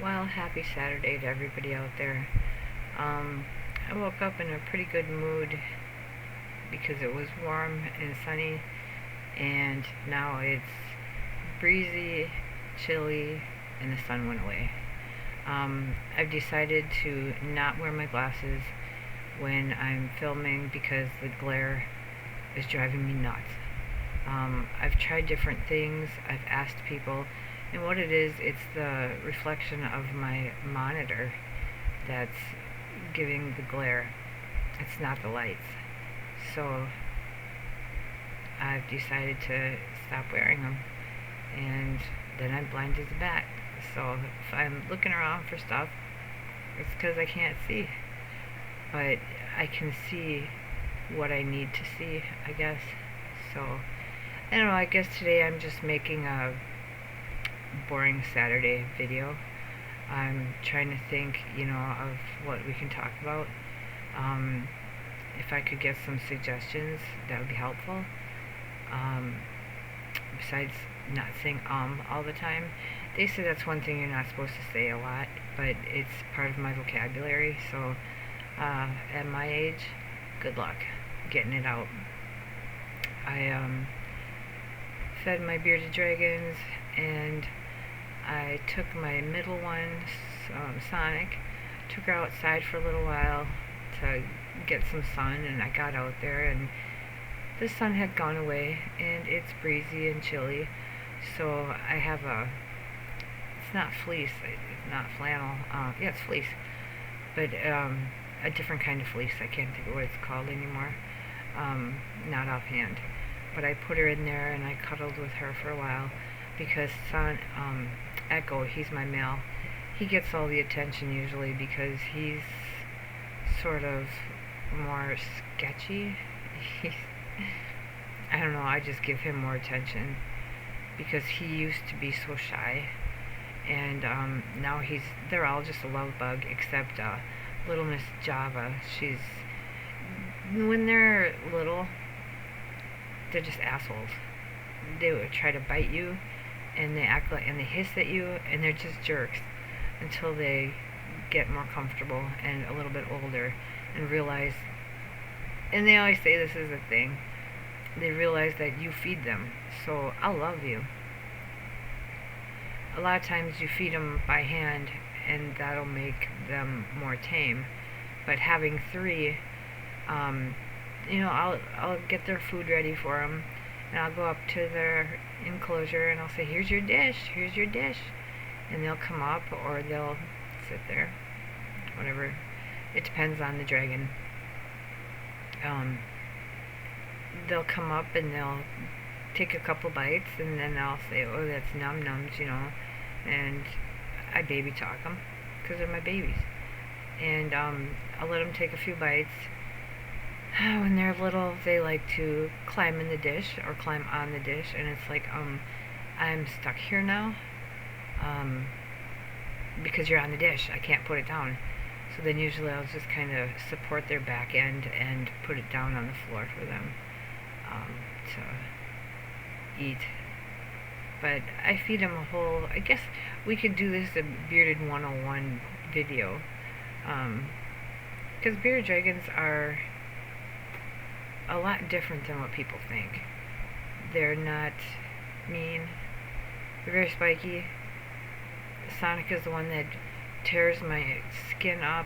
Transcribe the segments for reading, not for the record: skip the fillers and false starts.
Well, happy Saturday to everybody out there. Um, I woke up in a pretty good mood because it was warm and sunny, and now it's breezy, chilly, and the sun went away. I've decided to not wear my glasses when I'm filming because the glare is driving me nuts. I've tried different things, I've asked people, and what it is, it's the reflection of my monitor that's giving the glare. It's not the lights. So I've decided to stop wearing them, and then I'm blind as a bat. So if I'm looking around for stuff, it's because I can't see. But I can see what I need to see, I guess. So I don't know, I guess today I'm just making a boring Saturday video. I'm trying to think, of what we can talk about. If I could get some suggestions, that would be helpful. Um, Besides not saying all the time. They say that's one thing you're not supposed to say a lot, but it's part of my vocabulary, so at my age, good luck getting it out. I fed my bearded dragons, and I took my middle one, Sonic, took her outside for a little while to get some sun, and I got out there, and the sun had gone away, and it's breezy and chilly, so I have it's not fleece, it's not flannel, yeah, it's fleece, but a different kind of fleece. I can't think of what it's called anymore, not offhand. But I put her in there, and I cuddled with her for a while, because Echo, he's my male, he gets all the attention usually because he's sort of more sketchy. I don't know, I just give him more attention because he used to be so shy, and now they're all just a love bug except little Miss Java. When they're little, they're just assholes. They would try to bite you, and they act like, and they hiss at you, and they're just jerks until they get more comfortable and a little bit older and realize, and they always say this is a thing, they realize that you feed them, so I'll love you. A lot of times you feed them by hand, and that'll make them more tame, but having three, I'll get their food ready for them, and I'll go up to their enclosure, and I'll say, here's your dish, and they'll come up, or they'll sit there, whatever. It depends on the dragon. They'll come up, and they'll take a couple bites, and then I'll say, oh, that's num-nums, and I baby talk them, because they're my babies, and I'll let them take a few bites. When they're little, they like to climb in the dish, or climb on the dish, and it's like, I'm stuck here now, because you're on the dish, I can't put it down. So then usually I'll just kind of support their back end and put it down on the floor for them to eat. But I feed them a whole, I guess we could do this a Bearded 101 video, because bearded dragons are a lot different than what people think. They're not mean, they're very spiky. Sonic is the one that tears my skin up.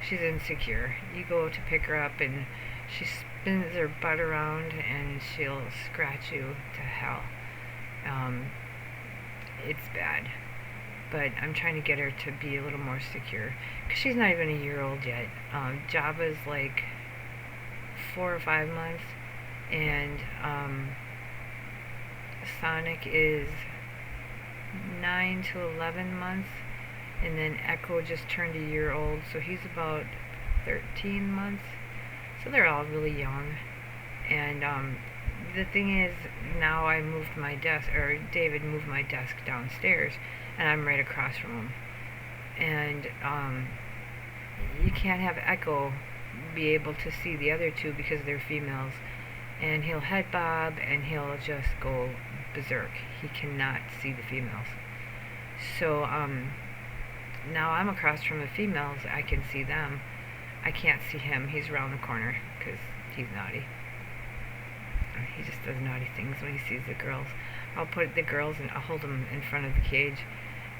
She's insecure. You go to pick her up, and she spins her butt around, and she'll scratch you to hell. It's bad, but I'm trying to get her to be a little more secure, because she's not even a year old yet. Java's like 4 or 5 months, and Sonic is 9 to 11 months, and then Echo just turned a year old, so he's about 13 months. So they're all really young. And the thing is, now I moved my desk, or David moved my desk downstairs, and I'm right across from him. And you can't have Echo be able to see the other two because they're females, and he'll head bob, and he'll just go berserk. He cannot see the females. So now I'm across from the females. I can see them. I can't see him. He's around the corner because he's naughty. He just does naughty things when he sees the girls. I'll put the girls and I'll hold them in front of the cage,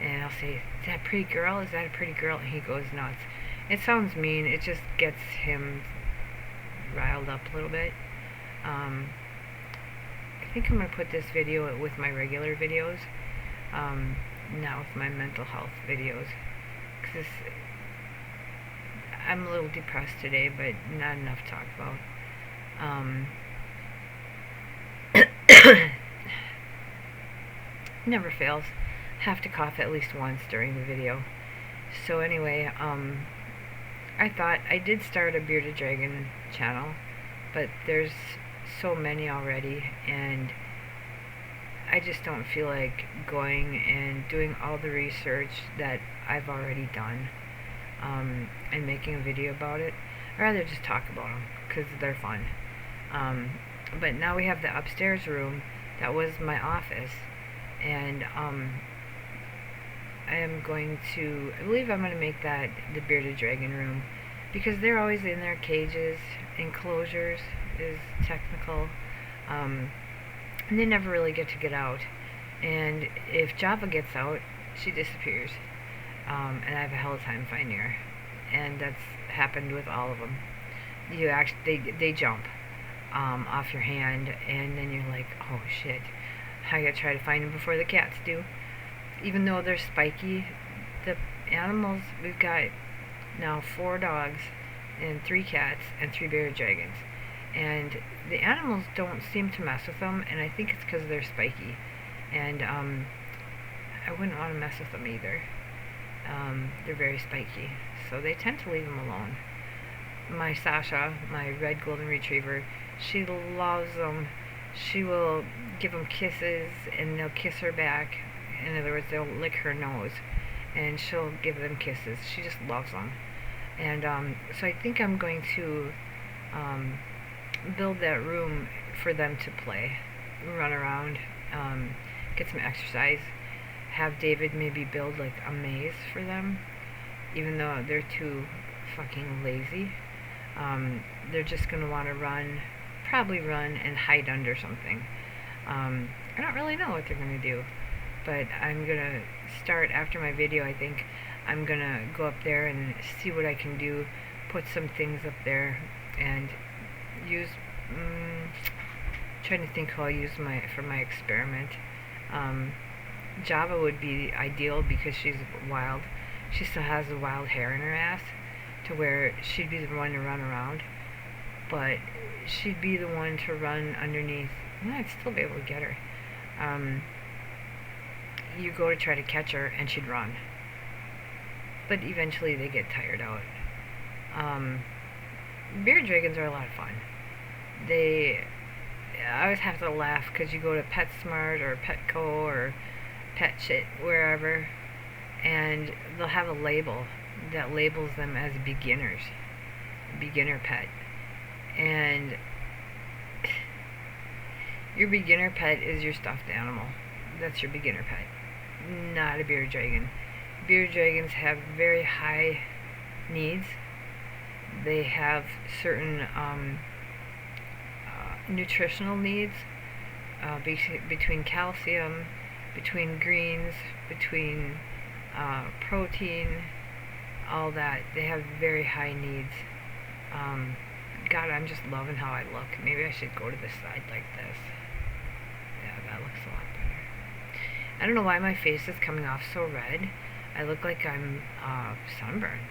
and I'll say, "Is that a pretty girl? Is that a pretty girl?" And he goes nuts. It sounds mean. It just gets him riled up a little bit. I think I'm going to put this video with my regular videos, not with my mental health videos, because I'm a little depressed today, but not enough to talk about. Never fails. Have to cough at least once during the video. So anyway, I thought I did start a Bearded Dragon channel, but there's so many already, and I just don't feel like going and doing all the research that I've already done, and making a video about it. I'd rather just talk about them because they're fun. But now we have the upstairs room that was my office, and I believe I'm going to make that the Bearded Dragon room, because they're always in their cages. Enclosures is technical, and they never really get out. And if Java gets out, she disappears, and I have a hell of a time finding her. And that's happened with all of them. They jump off your hand, and then you're like, oh shit, I gotta try to find them before the cats do. Even though they're spiky, the animals, we've got now 4 dogs and 3 cats and 3 bearded dragons, and the animals don't seem to mess with them, and I think it's because they're spiky, and I wouldn't want to mess with them either. They're very spiky, so they tend to leave them alone. My Sasha, my red golden retriever, she loves them. She will give them kisses, and they'll kiss her back. In other words, they'll lick her nose, and she'll give them kisses. She just loves them. And so I think I'm going to build that room for them to play, run around, get some exercise. Have David maybe build like a maze for them, even though they're too fucking lazy. They're just going to want to probably run and hide under something. I don't really know what they're going to do, but I'm going to start after my video. I think I'm going to go up there and see what I can do, put some things up there, and use, trying to think how I'll use for my experiment. Java would be ideal because she's wild. She still has the wild hair in her ass, to where she'd be the one to run around, but she'd be the one to run underneath. Well, I'd still be able to get her. You go to try to catch her and she'd run, but eventually they get tired out. Bearded dragons are a lot of fun. I always have to laugh because you go to PetSmart or Petco or Pet Shit, wherever, and they'll have a label that labels them as beginners, beginner pet, and your beginner pet is your stuffed animal. That's your beginner pet, not a bearded dragon. Bearded dragons have very high needs. They have certain nutritional needs, between calcium, between greens, between protein, all that. They have very high needs. God, I'm just loving how I look. Maybe I should go to this side like this. Yeah, that looks a lot better. I don't know why my face is coming off so red. I look like I'm sunburned.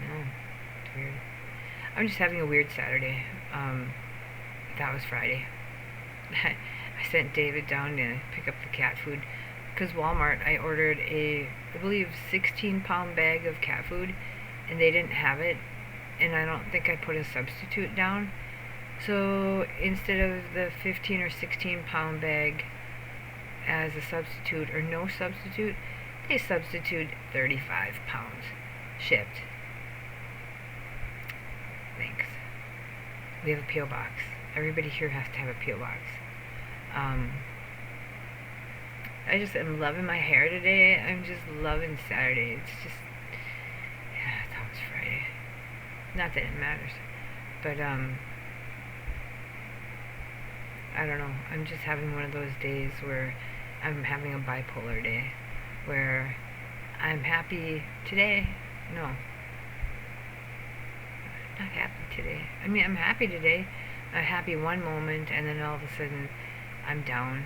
No, it's weird. I'm just having a weird Saturday. That was Friday. I sent David down to pick up the cat food, because Walmart, I ordered I believe 16-pound bag of cat food, and they didn't have it, and I don't think I put a substitute down. So instead of the 15 or 16-pound bag as a substitute, or no substitute, they substitute 35 pounds shipped. Thanks. We have a P.O. box. Everybody here has to have a P.O. box. I just am loving my hair today. I'm just loving Saturday. It's just, yeah, it's almost Friday. Not that it matters, but I don't know. I'm just having one of those days where I'm having a bipolar day, where I'm happy today. No, not happy today. I mean, I'm happy today. I'm happy one moment, and then all of a sudden, I'm down,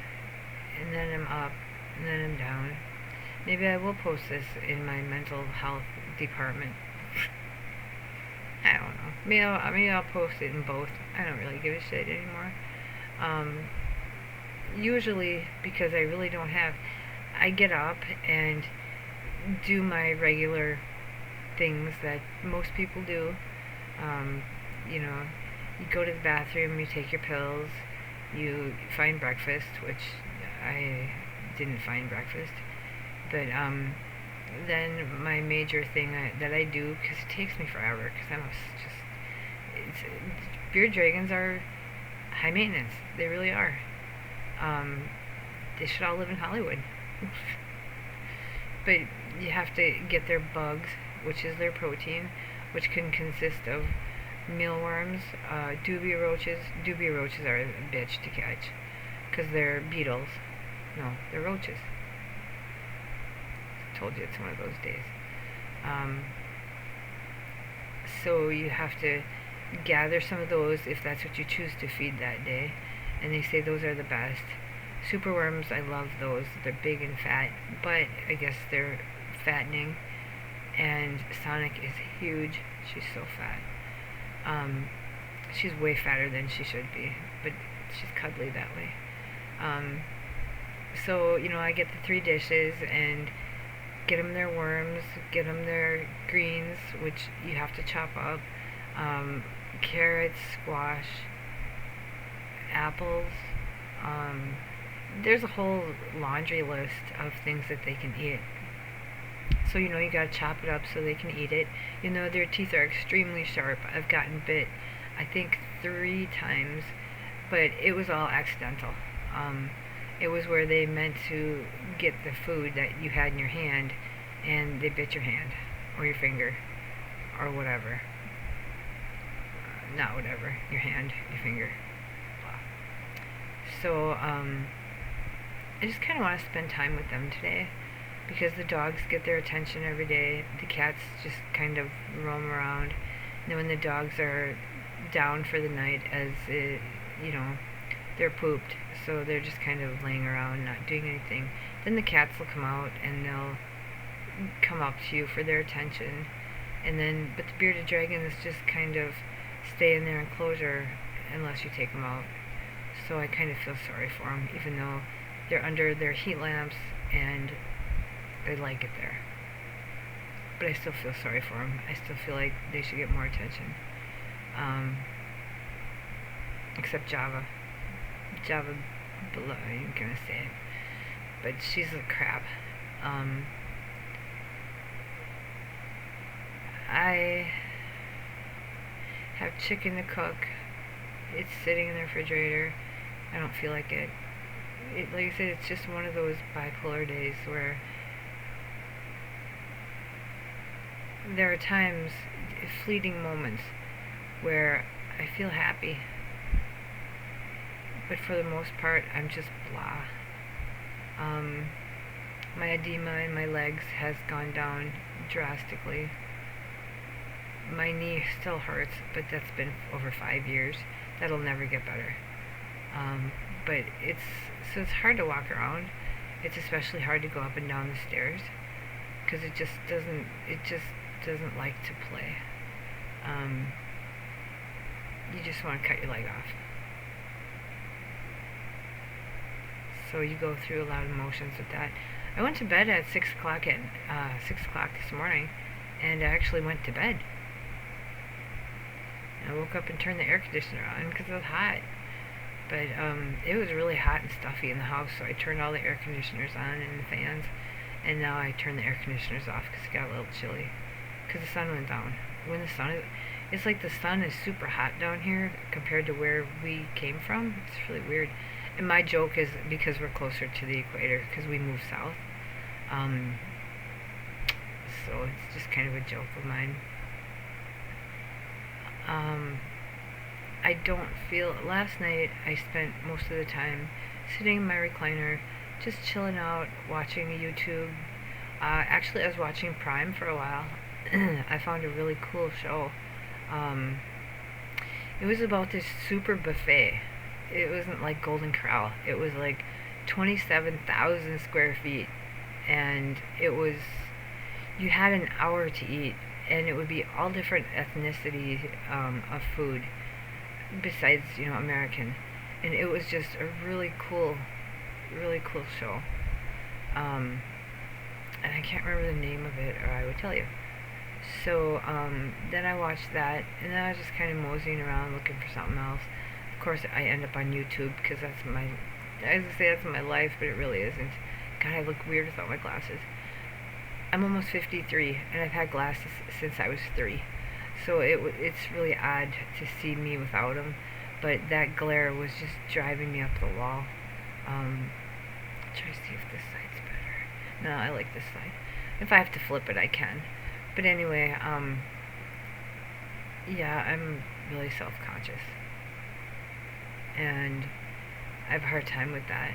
and then I'm up, and then I'm down. Maybe I will post this in my mental health department. I don't know. Maybe I'll post it in both. I don't really give a shit anymore. Usually, because I really don't have, I get up and do my regular things that most people do. You know, you go to the bathroom, you take your pills, you find breakfast, which I didn't find breakfast. But then my major thing that I do, because it takes me forever, because I'm just, bearded dragons are high maintenance. They really are. They should all live in Hollywood. But you have to get their bugs, which is their protein, which can consist of mealworms, dubia roaches. Dubia roaches are a bitch to catch, because they're beetles. No, they're roaches. I told you it's one of those days. So you have to gather some of those if that's what you choose to feed that day. And they say those are the best. Superworms, I love those. They're big and fat, but I guess they're fattening. And Sonic is huge. She's so fat. She's way fatter than she should be, but she's cuddly that way. So, I get the 3 dishes and get them their worms, get them their greens, which you have to chop up, carrots, squash, apples. There's a whole laundry list of things that they can eat. So, you gotta chop it up so they can eat it. Their teeth are extremely sharp. I've gotten bit, I think, 3 times, but it was all accidental. It was where they meant to get the food that you had in your hand, and they bit your hand, or your finger, or whatever. Not whatever, your hand, your finger. So, I just kind of want to spend time with them today, because the dogs get their attention every day. The cats just kind of roam around. And then when the dogs are down for the night, they're pooped, so they're just kind of laying around, not doing anything. Then the cats will come out and they'll come up to you for their attention. But the bearded dragons just kind of stay in their enclosure unless you take them out. So I kind of feel sorry for them, even though they're under their heat lamps and they like it there. But I still feel sorry for them. I still feel like they should get more attention. Except Java. Java, I ain't gonna say it. But she's a crap. I have chicken to cook. It's sitting in the refrigerator. I don't feel like it. Like I said, it's just one of those bipolar days where there are times, fleeting moments, where I feel happy. But for the most part, I'm just blah. My edema in my legs has gone down drastically. My knee still hurts, but that's been over 5 years. That'll never get better. But it's hard to walk around. It's especially hard to go up and down the stairs, because it just doesn't like to play. You just want to cut your leg off. So you go through a lot of emotions with that. I went to bed at 6 o'clock this morning, and I actually went to bed. I woke up and turned the air conditioner on because it was hot. But it was really hot and stuffy in the house, so I turned all the air conditioners on and the fans, and now I turn the air conditioners off because it got a little chilly, because the sun went down. It's like the sun is super hot down here compared to where we came from. It's really weird. And my joke is because we're closer to the equator, because we moved south. Um, so it's just kind of a joke of mine. I don't feel. Last night I spent most of the time sitting in my recliner, just chilling out, watching YouTube. Actually, I was watching Prime for a while. I found a really cool show. Um, it was about this super buffet. It wasn't like Golden Corral. It was like 27,000 square feet, and it was, you had an hour to eat, and it would be all different ethnicities of food besides, American. And it was just a really cool show. And I can't remember the name of it, or I would tell you. So then I watched that, and then I was just kind of moseying around looking for something else. Of course, I end up on YouTube because I was gonna say that's my life, but it really isn't. God, I look weird without my glasses. I'm almost 53, and I've had glasses since I was 3. So it's really odd to see me without them. But that glare was just driving me up the wall. Try to see if this side's better. No, I like this side. If I have to flip it, I can. But anyway, yeah, I'm really self-conscious. And I have a hard time with that.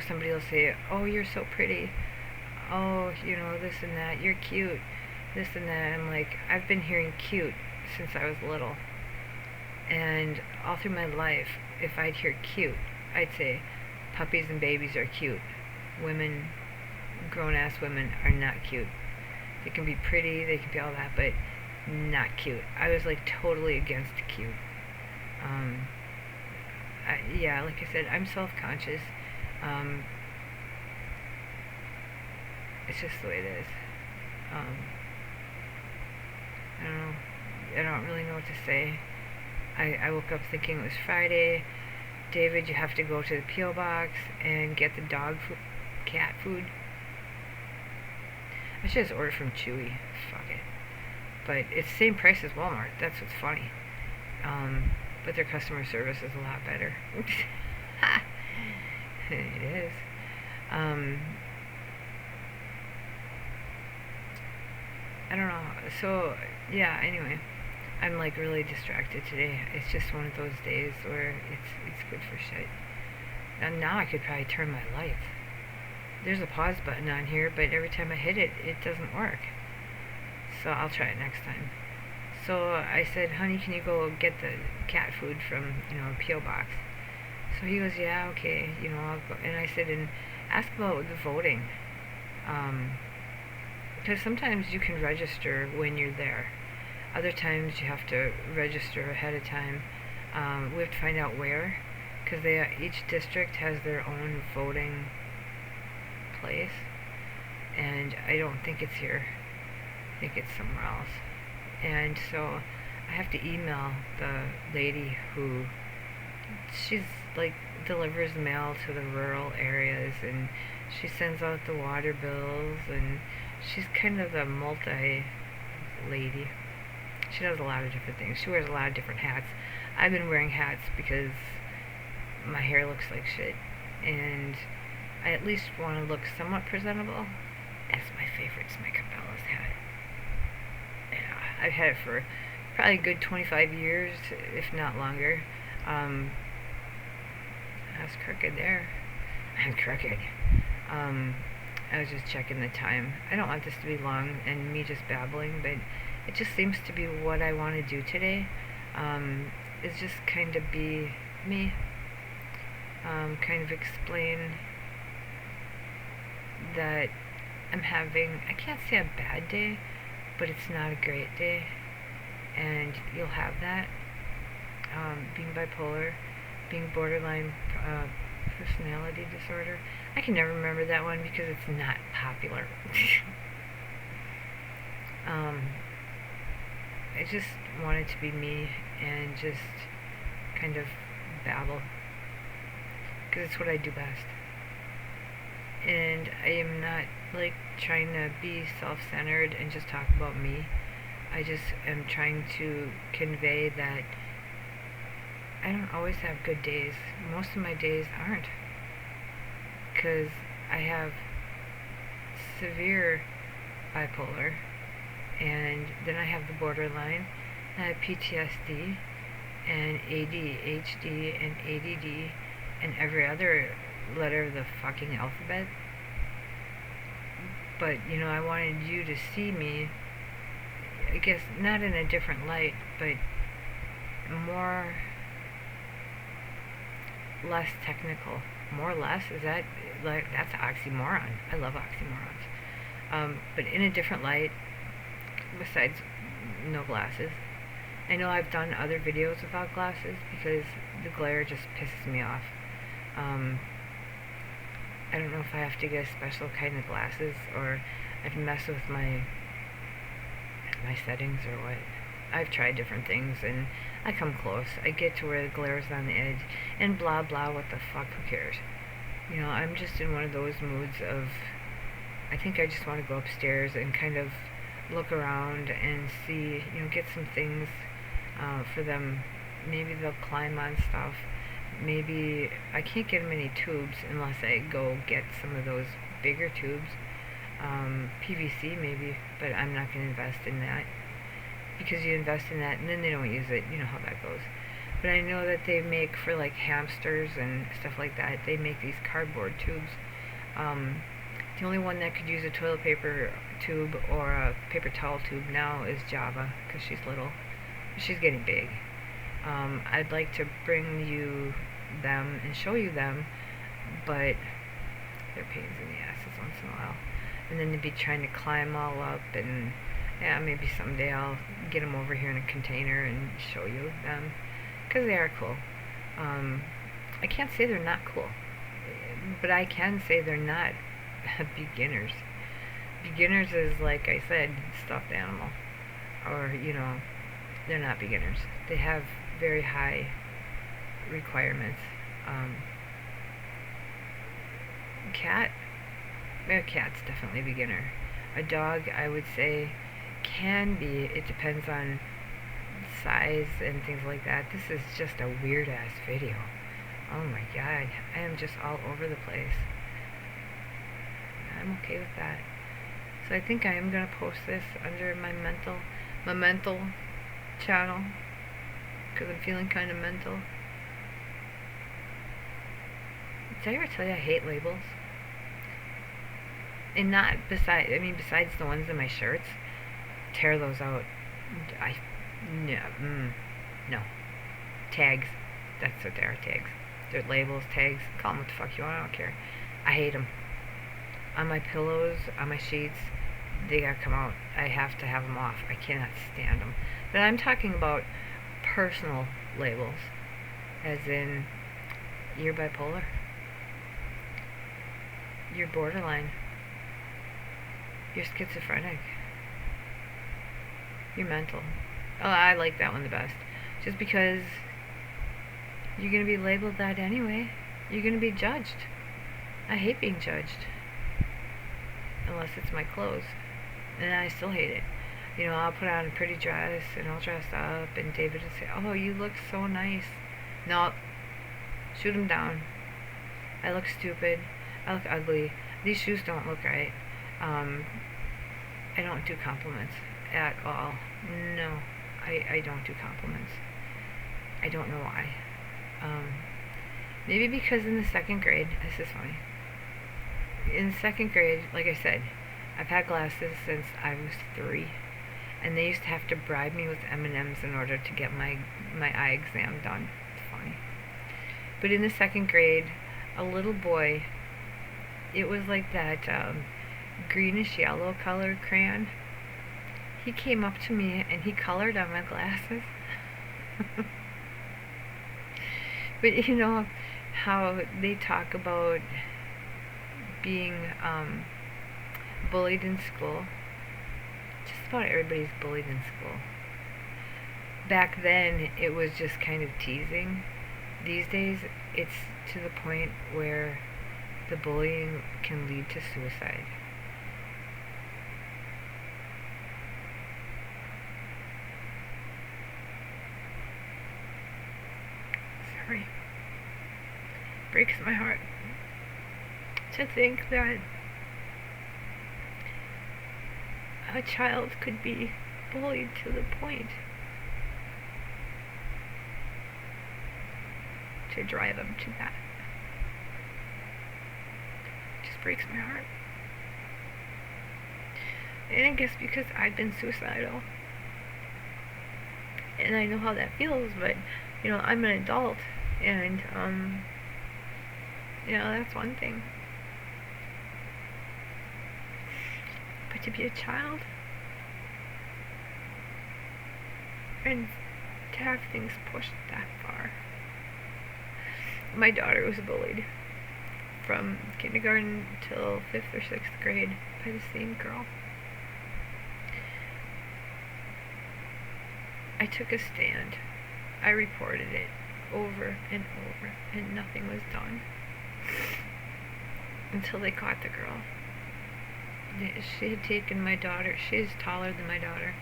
Somebody will say, oh, you're so pretty. Oh, this and that. You're cute. This and that. I'm like, I've been hearing cute since I was little. And all through my life, if I'd hear cute, I'd say puppies and babies are cute. Women, grown-ass women, are not cute. They can be pretty, they can be all that, but not cute. I was like totally against cute. Yeah, like I said, I'm self-conscious. It's just the way it is. I don't know. I don't really know what to say. I woke up thinking it was Friday. David, you have to go to the P.O. box and get the cat food. I should just order from Chewy. Fuck it. But it's the same price as Walmart. That's what's funny. But their customer service is a lot better. It is. I don't know. So, yeah, anyway. I'm like really distracted today. It's just one of those days where it's good for shit. And now I could probably turn my lights. There's a pause button on here, but every time I hit it, it doesn't work. So I'll try it next time. So I said, honey, can you go get the cat food from, a P.O. box? So he goes, yeah, okay, I'll go. And I said, and ask about the voting. Because sometimes you can register when you're there. Other times you have to register ahead of time. We have to find out where, because each district has their own voting place, and I don't think it's here. I think it's somewhere else. And so I have to email the lady who, she's like delivers mail to the rural areas, and she sends out the water bills, and she's kind of the multi-lady. She does a lot of different things. She wears a lot of different hats. I've been wearing hats because my hair looks like shit, and I at least want to look somewhat presentable. That's my favorite Smicabella's hat. Yeah, I've had it for probably a good 25 years, if not longer. I was crooked there. I'm crooked. I was just checking the time. I don't want this to be long and me just babbling, but it just seems to be what I want to do today. Is just kind of be me. Kind of explain that I'm having, I can't say a bad day, but it's not a great day. And you'll have that. Being bipolar, being borderline personality disorder. I can never remember that one because it's not popular. I just wanted to be me and just kind of babble, because it's what I do best. And I am not like trying to be self-centered and just talk about me. I just am trying to convey that I don't always have good days. Most of my days aren't, because I have severe bipolar, and then I have the borderline, I have PTSD, and ADHD, and ADD, and every other letter of the fucking alphabet. But, I wanted you to see me, I guess, not in a different light, but less technical. More or less, is that, like, that's an oxymoron. I love oxymorons. But in a different light, besides no glasses. I know I've done other videos without glasses because the glare just pisses me off. I don't know if I have to get a special kind of glasses, or I've messed with my settings or what. I've tried different things and I come close. I get to where the glare is on the edge and blah blah, what the fuck, who cares? I'm just in one of those moods of, I think I just want to go upstairs and kind of look around and see, get some things for them. Maybe they'll climb on stuff. Maybe I can't get them any tubes unless I go get some of those bigger tubes. PVC maybe, but I'm not going to invest in that, because you invest in that and then they don't use it. You know how that goes. But I know that they make, for like hamsters and stuff like that, they make these cardboard tubes. The only one that could use a toilet paper tube or a paper towel tube now is Java, because she's little. She's getting big. I'd like to bring you them and show you them, but they're pains in the asses once in a while. And then they'd be trying to climb all up, and yeah, maybe someday I'll get them over here in a container and show you them, because they are cool. I can't say they're not cool, but I can say they're not beginners. Beginners is, like I said, stuffed animal, or they're not beginners. They have very high requirements. A cat's definitely beginner. A dog, I would say, can be. It depends on size and things like that. This is just a weird ass video. Oh my god, I am just all over the place. I'm okay with that. So I think I am gonna post this under my mental channel, because I'm feeling kind of mental. Did I ever tell you I hate labels? And not besides the ones in my shirts. Tear those out. No. Tags. That's what they are, tags. They're labels, tags. Call them what the fuck you want, I don't care. I hate them. On my pillows, on my sheets, they gotta come out. I have to have them off. I cannot stand them. But I'm talking about personal labels, as in, you're bipolar, you're borderline, you're schizophrenic, you're mental. Oh, I like that one the best, just because you're going to be labeled that anyway. You're going to be judged. I hate being judged, unless it's my clothes, and I still hate it. I'll put on a pretty dress and I'll dress up, and David will say, "Oh, you look so nice." No, shoot him down. I look stupid. I look ugly. These shoes don't look right. I don't do compliments at all. No, I don't do compliments. I don't know why. Maybe because in the second grade, this is funny. In second grade, like I said, I've had glasses since I was 3. And they used to have to bribe me with M&Ms in order to get my eye exam done. It's funny. But in the second grade, a little boy, it was like that greenish yellow colored crayon. He came up to me and he colored on my glasses. But you know how they talk about being bullied in school? Just about everybody's bullied in school. Back then, it was just kind of teasing. These days, it's to the point where the bullying can lead to suicide. breaks my heart to think that a child could be bullied to the point to drive them to that. It just breaks my heart. And I guess because I've been suicidal, and I know how that feels, but, you know, I'm an adult, and, you know, that's one thing. But to be a child, and to have things pushed that far. My daughter was bullied from kindergarten till 5th or 6th grade by the same girl. I took a stand. I reported it over and over, and nothing was done until they caught the girl. She had taken my daughter, she is taller than my daughter,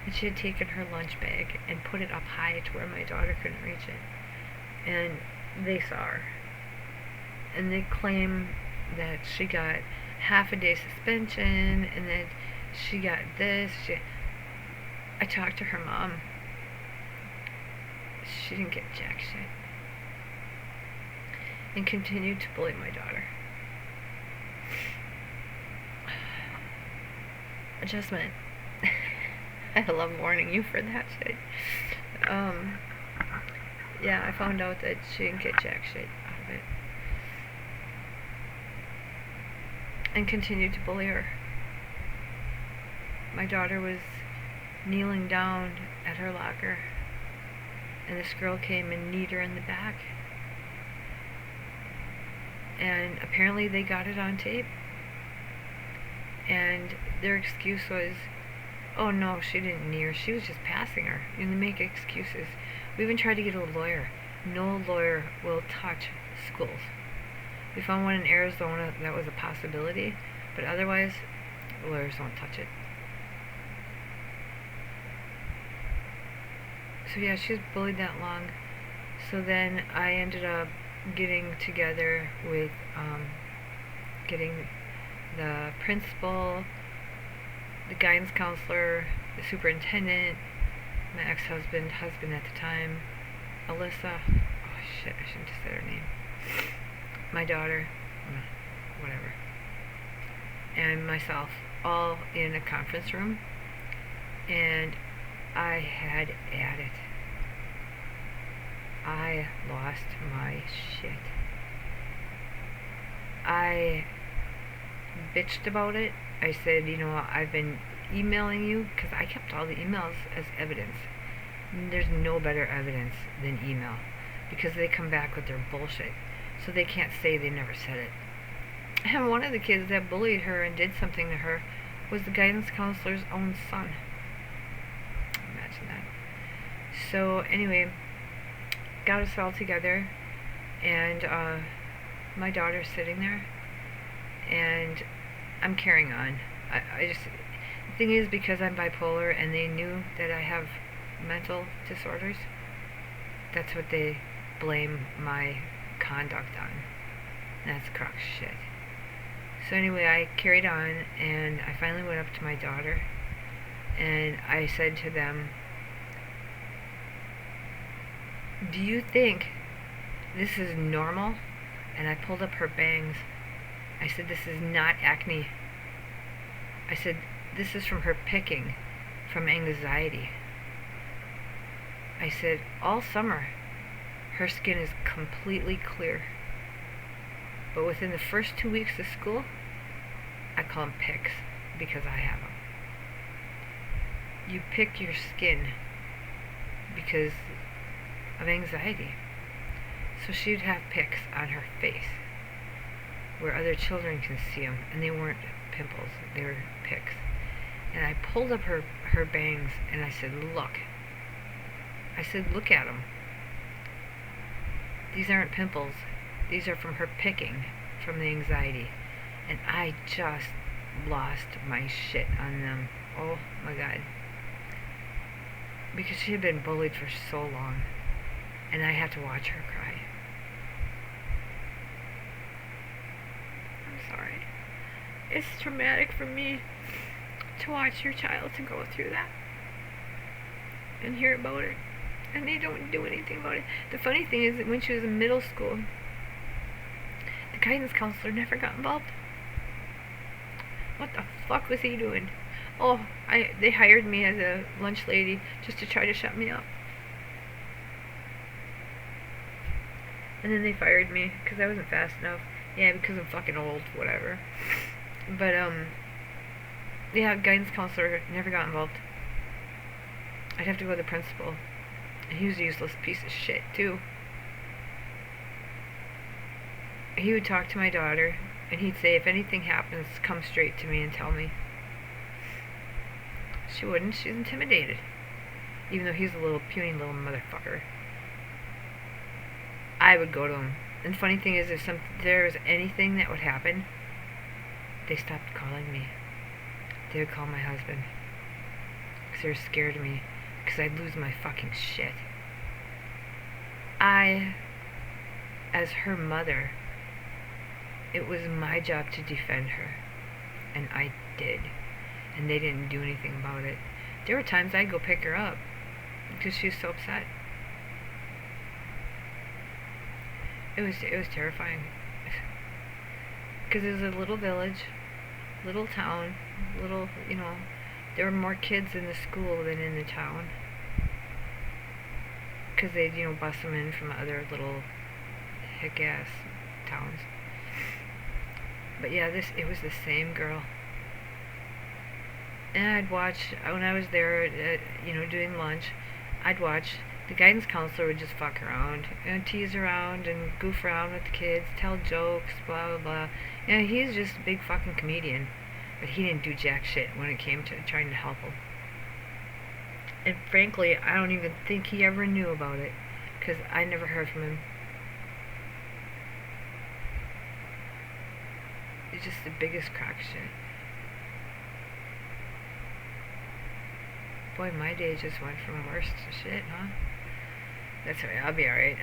and she had taken her lunch bag and put it up high to where my daughter couldn't reach it. And they saw her. And they claim that she got half a day suspension, and that she got this. I talked to her mom. She didn't get jack shit. And continued to bully my daughter. Adjustment. I love warning you for that shit. Yeah, I found out that she didn't get jack shit out of it. And continued to bully her. My daughter was kneeling down at her locker, and this girl came and kneed her in the back. And apparently they got it on tape. And their excuse was, oh no, she didn't knee her, she was just passing her. And they make excuses. We even tried to get a lawyer. No lawyer will touch schools. We found one in Arizona that was a possibility, but otherwise, lawyers don't touch it. So yeah, she was bullied that long. So then I ended up getting together with, getting the principal, the guidance counselor, the superintendent, my ex-husband at the time, Alyssa, oh shit, I shouldn't have said her name, my daughter, whatever, and myself, all in a conference room, and I had at it. I lost my shit. I bitched about it. I said, you know, I've been emailing you, because I kept all the emails as evidence. There's no better evidence than email, because they come back with their bullshit, so they can't say they never said it. And one of the kids that bullied her and did something to her was the guidance counselor's own son. Imagine that. So anyway, got us all together, and my daughter's sitting there, and I'm carrying on. I just, the thing is, because I'm bipolar and they knew that I have mental disorders, that's what they blame my conduct on. That's crock shit. So anyway, I carried on, and I finally went up to my daughter, and I said to them, do you think this is normal? And I pulled up her bangs. I said, this is not acne. I said, this is from her picking, from anxiety. I said, all summer, her skin is completely clear. But within the first 2 weeks of school, I call them picks, because I have them. You pick your skin because of anxiety. So she'd have picks on her face, where other children can see them, and they weren't pimples, they were picks. And I pulled up her bangs, and I said, look. I said, look at them. These aren't pimples. These are from her picking, from the anxiety. And I just lost my shit on them. Oh my God. Because she had been bullied for so long, and I had to watch her cry. It's traumatic for me to watch your child to go through that and hear about it, and they don't do anything about it. The funny thing is that when she was in middle school, the guidance counselor never got involved. What the fuck was he doing? Oh, they hired me as a lunch lady just to try to shut me up. And then they fired me because I wasn't fast enough. Yeah, because I'm fucking old, whatever. But, yeah, guidance counselor never got involved. I'd have to go to the principal. And he was a useless piece of shit, too. He would talk to my daughter, and he'd say, if anything happens, come straight to me and tell me. She wouldn't. She's intimidated. Even though he's a little puny little motherfucker. I would go to him. And the funny thing is, if there was anything that would happen, they stopped calling me. They would call my husband. Because they were scared of me. Because I'd lose my fucking shit. As her mother, it was my job to defend her. And I did. And they didn't do anything about it. There were times I'd go pick her up. Because she was so upset. It was terrifying. Because it was a little village, little town, there were more kids in the school than in the town. Because they'd, bus them in from other little hick-ass towns. But yeah, it was the same girl. And I'd watch, when I was there, doing lunch, I'd watch. The guidance counselor would just fuck around and tease around and goof around with the kids, tell jokes, blah, blah, blah. He's just a big fucking comedian. But he didn't do jack shit when it came to trying to help him. And frankly, I don't even think he ever knew about it. Because I never heard from him. He's just the biggest crock shit. Boy, my day just went from worse to shit, huh? That's alright, I'll be alright.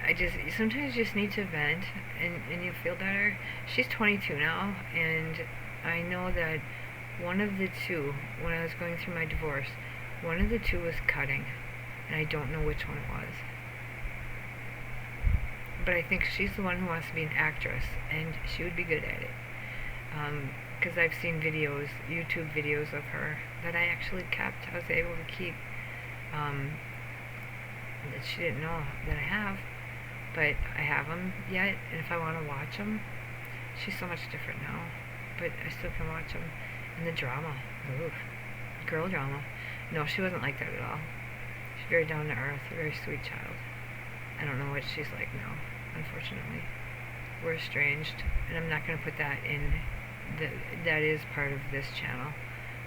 Sometimes you just need to vent, and you'll feel better. She's 22 now, and I know that one of the two, when I was going through my divorce, one of the two was cutting, and I don't know which one it was. But I think she's the one who wants to be an actress, and she would be good at it. Because I've seen videos, YouTube videos of her, that I actually kept. I was able to keep, that she didn't know that I have, but I have them yet, and if I want to watch them, she's so much different now, but I still can watch them. And the drama, oof, girl drama, no, she wasn't like that at all. She's very down to earth, a very sweet child. I don't know what she's like now, unfortunately. We're estranged, and I'm not going to put that in, that is part of this channel,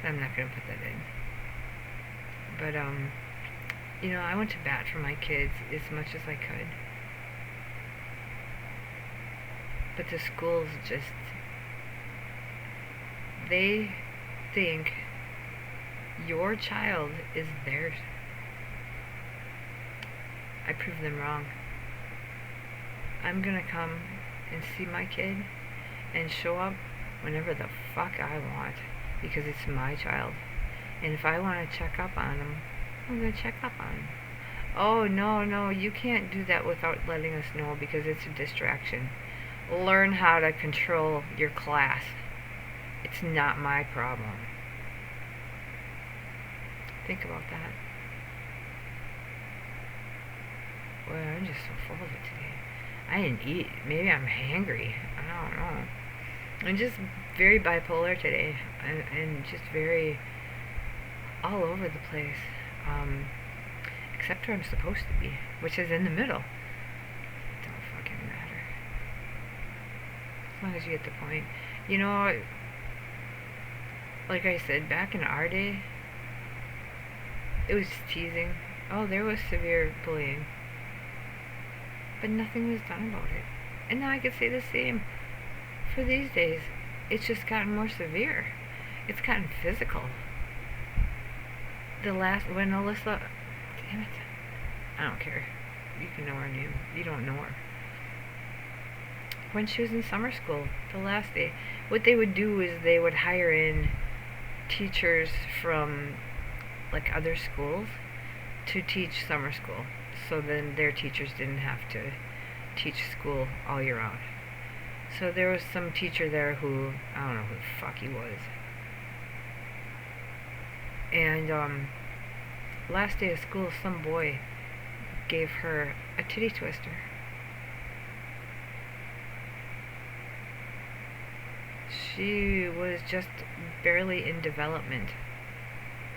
but I'm not going to put that in. But, I went to bat for my kids as much as I could. But the schools just, they think your child is theirs. I proved them wrong. I'm gonna come and see my kid and show up whenever the fuck I want, because it's my child. And if I want to check up on him, I'm going to check up on him. Oh, no, you can't do that without letting us know, because it's a distraction. Learn how to control your class. It's not my problem. Think about that. Well, I'm just so full of it today. I didn't eat. Maybe I'm hangry. I don't know. I'm just very bipolar today. And just very all over the place. Except where I'm supposed to be, which is in the middle. It don't fucking matter. As long as you get the point. Like I said, back in our day, it was just teasing. Oh, there was severe bullying. But nothing was done about it. And now I could say the same for these days. It's just gotten more severe. It's gotten physical. When Alyssa, damn it, I don't care. You can know her name. You don't know her. when she was in summer school, the last day. What they would do is they would hire in teachers from like other schools to teach summer school, so then their teachers didn't have to teach school all year round. So there was some teacher there who, I don't know who the fuck he was. And last day of school, some boy gave her a titty twister. She was just barely in development.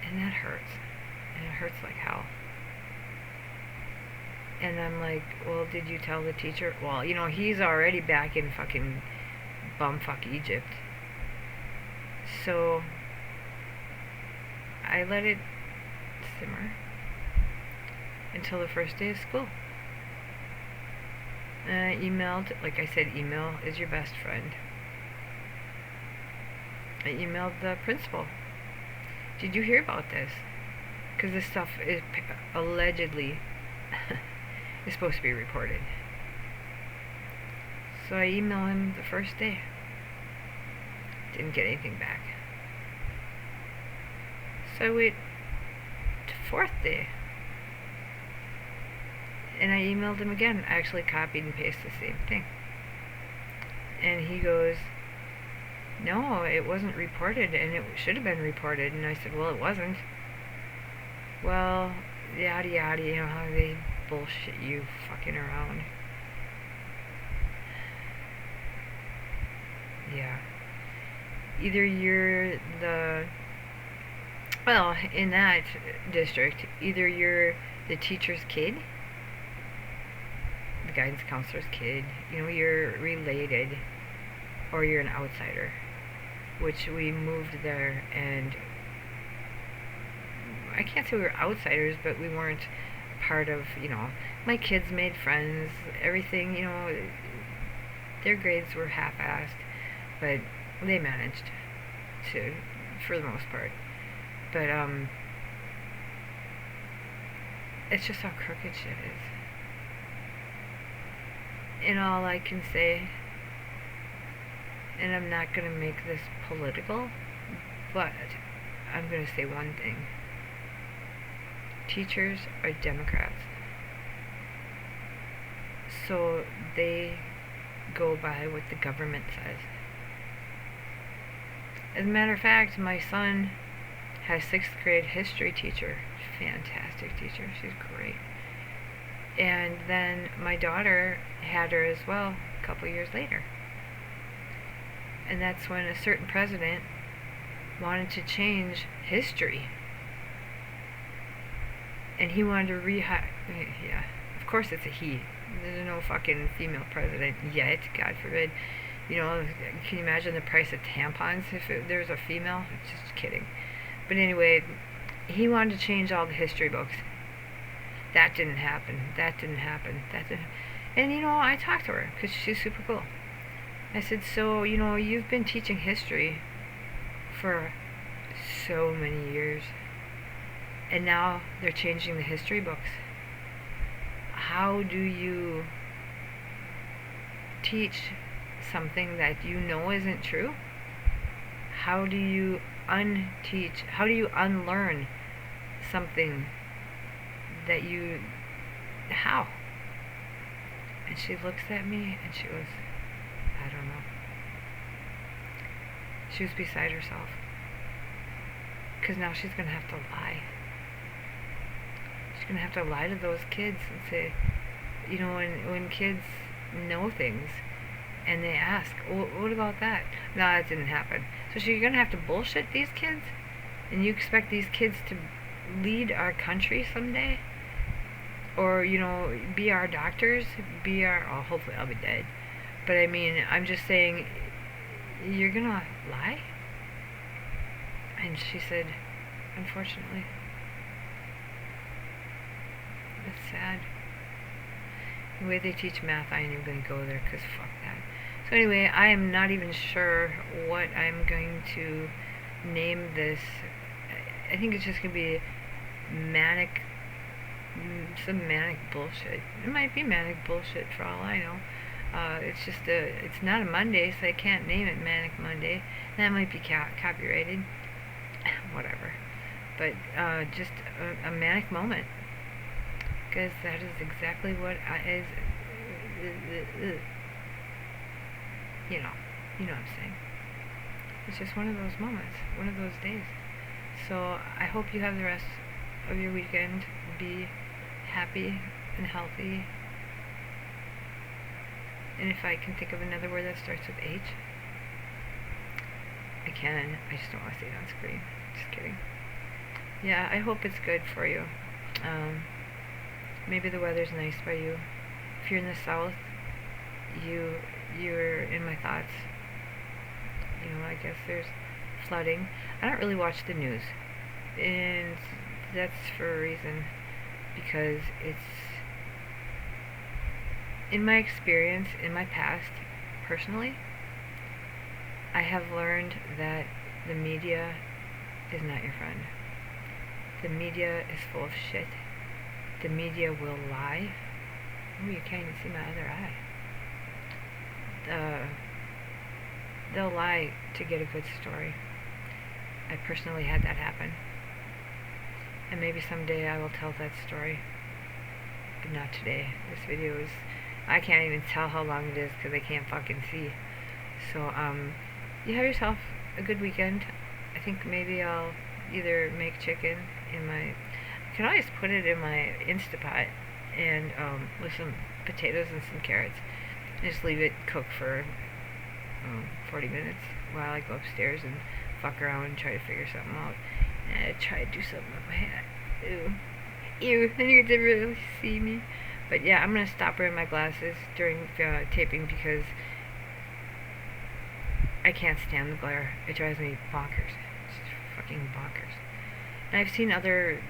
And that hurts. And it hurts like hell. And I'm like, well, did you tell the teacher? Well, you know, he's already back in fucking bumfuck Egypt. So I let it simmer until the first day of school. And I emailed, like I said, email is your best friend. I emailed the principal. Did you hear about this? Because this stuff is allegedly is supposed to be reported. So I emailed him the first day. Didn't get anything back. So I wait to fourth day. And I emailed him again. I actually copied and pasted the same thing. And he goes, no, it wasn't reported, and it should have been reported. And I said, well, it wasn't. Well, yada yada, you know how they bullshit you fucking around. Yeah. Either you're the, well, in that district, either you're the teacher's kid, the guidance counselor's kid, you know, you're related, or you're an outsider, which we moved there, and I can't say we were outsiders, but we weren't part of, you know, my kids made friends, everything, you know, their grades were half-assed, but they managed to, for the most part. But, it's just how crooked shit is. And all I can say, and I'm not going to make this political, but I'm going to say one thing. Teachers are Democrats. So they go by what the government says. As a matter of fact, my son has 6th grade history teacher. Fantastic teacher. She's great. And then my daughter had her as well a couple years later. And that's when a certain president wanted to change history. And he wanted to yeah, of course it's a he. There's no fucking female president yet, God forbid. You know, can you imagine the price of tampons if there's a female? Just kidding. But anyway, he wanted to change all the history books. That didn't happen. That didn't happen. That didn't. And you know, I talked to her because she's super cool. I said, so, you know, you've been teaching history for so many years, and now they're changing the history books. How do you teach something that you know isn't true? How do you unteach? How do you unlearn something that you... How? And she looks at me and she goes, I don't know. She was beside herself. Because now she's going to have to lie. She's going to have to lie to those kids and say, you know, when kids know things and they ask, well, what about that? No, that didn't happen. So she's going to have to bullshit these kids? And you expect these kids to lead our country someday? Or, you know, be our doctors? Be our... Oh, hopefully I'll be dead. But I mean, I'm just saying, you're gonna lie? And she said, unfortunately. That's sad. The way they teach math, I ain't even gonna go there, because fuck that. So anyway, I am not even sure what I'm going to name this. I think it's just gonna be Manic, some Manic bullshit. It might be Manic bullshit for all I know. It's not a Monday, so I can't name it Manic Monday. That might be copyrighted. Whatever. But just a manic moment. Because that is exactly what is, you know, what I'm saying. It's just one of those moments, one of those days. So I hope you have the rest of your weekend. Be happy and healthy. And if I can think of another word that starts with H, I can. I just don't want to say it on screen. Just kidding. Yeah, I hope it's good for you. Maybe the weather's nice by you. If you're in the south, you're in my thoughts. I guess there's flooding. I don't really watch the news, and that's for a reason, because it's, in my experience, in my past, personally, I have learned that the media is not your friend. The media is full of shit. The media will lie. Oh, you can't even see my other eye. They'll lie to get a good story. I personally had that happen. And maybe someday I will tell that story. But not today. This video is... I can't even tell how long it is because I can't fucking see. So, you have yourself a good weekend. I think maybe I'll either make chicken in my... I can always put it in my Instapot and with some potatoes and some carrots. And just leave it cook for 40 minutes while I go upstairs and fuck around and try to figure something out. And I try to do something with my hand. Ew. Ew. Then you get to really see me. But yeah, I'm going to stop wearing my glasses during taping because I can't stand the glare. It drives me bonkers. It's fucking bonkers. And I've seen other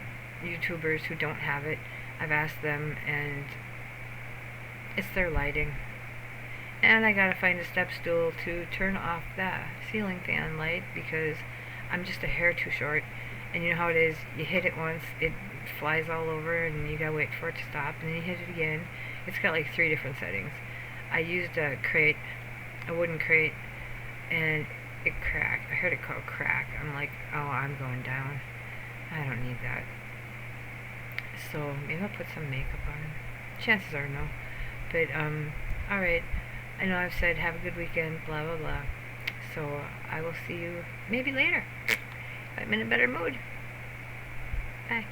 YouTubers who don't have it. I've asked them, and it's their lighting. And I gotta find a step stool to turn off that ceiling fan light because I'm just a hair too short. And you know how it is, you hit it once, it flies all over, and you gotta wait for it to stop, and then you hit it again. It's got like 3 different settings. I used a wooden crate, and it cracked. I heard it called crack. I'm like, oh, I'm going down. I don't need that. So maybe I'll put some makeup on. Chances are no. But, alright. I know I've said have a good weekend, blah, blah, blah. So I will see you maybe later. I'm in a better mood. Bye.